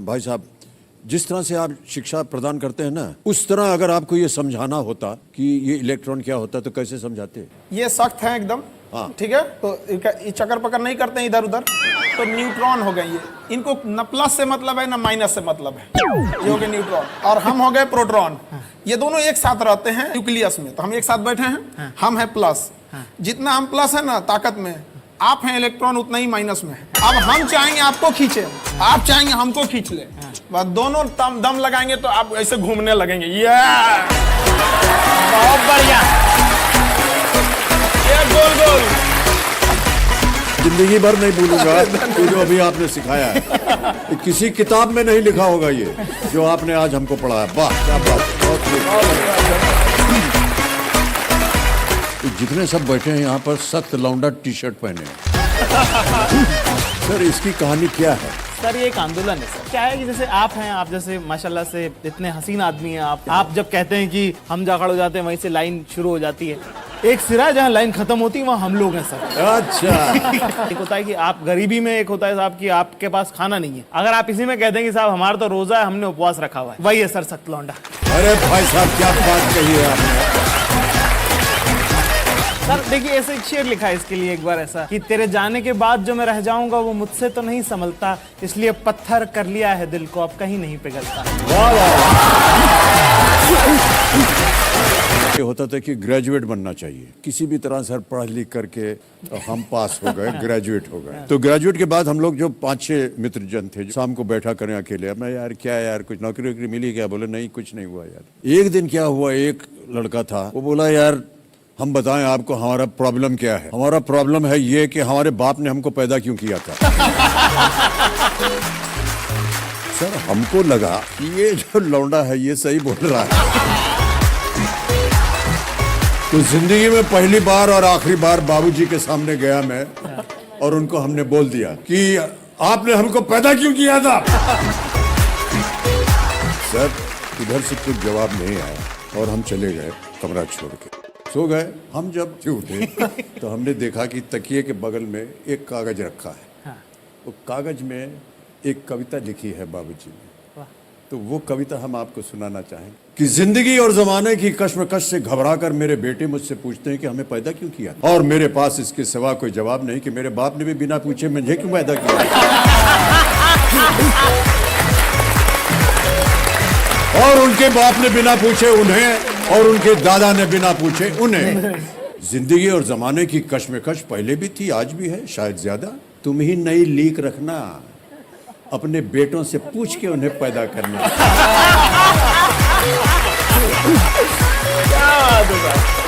भाई साहब, जिस तरह से आप शिक्षा प्रदान करते हैं ना, उस तरह अगर आपको ये समझाना होता कि ये इलेक्ट्रॉन क्या होता तो कैसे समझाते? ये सख्त है एकदम। हाँ। ठीक है, तो ये चक्कर पकड़ नहीं करते हैं इधर उधर। तो न्यूट्रॉन हो गए ये, इनको न प्लस से मतलब है न माइनस से मतलब है। ये हो गए न्यूट्रॉन और हम हो गए प्रोटॉन। ये दोनों एक साथ रहते हैं न्यूक्लियस में, तो हम एक साथ बैठे हैं। हम है प्लस, जितना हम प्लस है ना ताकत में, आप हैं इलेक्ट्रॉन उतना ही माइनस में है। अब हम चाहेंगे आपको खींचे, आप चाहेंगे हमको खींच ले, बस दोनों दम लगाएंगे तो आप ऐसे घूमने लगेंगे। ये बहुत बढ़िया। ये गोल गोल जिंदगी भर नहीं भूलूंगा तो जो अभी आपने सिखाया है। ये किसी किताब में नहीं लिखा होगा ये जो आपने आज हमको पढ़ाया। वाह क्या बात है, बहुत खूब। जितने सब बैठे हैं यहाँ पर सख्त लौंडा टी शर्ट पहने हैं। सर इसकी कहानी क्या है? सर ये एक आंदोलन है सर। क्या है कि जैसे आप हैं, आप जैसे माशाल्लाह से इतने हसीन आदमी हैं आप जब कहते हैं कि हम जा खड़े हो जाते हैं, वहीं से लाइन शुरू हो जाती है। एक सिरा जहाँ लाइन खत्म होती है वहाँ हम लोग हैं सर। अच्छा। एक होता है कि आप गरीबी में, एक होता है साहब कि आपके पास खाना नहीं है। अगर आप इसी में कहते हैं कि साहब हमारा तो रोजा है, हमने उपवास रखा हुआ है, वही है सर सख्त लौंडा। अरे भाई साहब क्या बात कही है आपने। सर देखिए ऐसे एक शेर लिखा है इसके लिए एक बार ऐसा कि तेरे जाने के बाद जो मैं रह जाऊंगा वो मुझसे तो नहीं संभलता, इसलिए पत्थर कर लिया है दिल को, अब कहीं नहीं पिघलता। वाह वाह। ये होता था कि ग्रेजुएट बनना चाहिए, किसी भी तरह से पढ़ लिख करके हम पास हो गए, ग्रेजुएट हो गए। तो ग्रेजुएट के बाद हम लोग जो 5-6 मित्र जन थे, शाम को बैठा करें अकेले, मैं यार क्या यार कुछ नौकरी वोकरी मिली क्या? बोले नहीं कुछ नहीं हुआ यार। एक दिन क्या हुआ, एक लड़का था वो बोला यार हम बताएं आपको हमारा प्रॉब्लम क्या है। हमारा प्रॉब्लम है ये कि हमारे बाप ने हमको पैदा क्यों किया था। सर हमको लगा कि ये जो लौंडा है ये सही बोल रहा है। तो जिंदगी में पहली बार और आखिरी बार बाबूजी के सामने गया मैं और उनको हमने बोल दिया कि आपने हमको पैदा क्यों किया था। सर इधर से कुछ जवाब नहीं आया और हम चले गए कमरा छोड़ के, सो गए। हम जब उठे तो हमने देखा कि तकिए के बगल में एक कागज रखा है। वो कागज में एक कविता लिखी है बाबूजी ने। तो वो कविता हम आपको सुनाना चाहें कि जिंदगी और जमाने की कश्मकश से घबराकर मेरे बेटे मुझसे पूछते हैं कि हमें पैदा क्यों किया, और मेरे पास इसके सिवा कोई जवाब नहीं कि मेरे बाप ने भी बिना पूछे मुझे क्यों पैदा किया, और उनके बाप ने बिना पूछे उन्हें, और उनके दादा ने बिना पूछे उन्हें। जिंदगी और जमाने की कश्मकश पहले भी थी, आज भी है, शायद ज्यादा। तुम ही नई लीक रखना, अपने बेटों से पूछ के उन्हें पैदा करना। क्या बात है।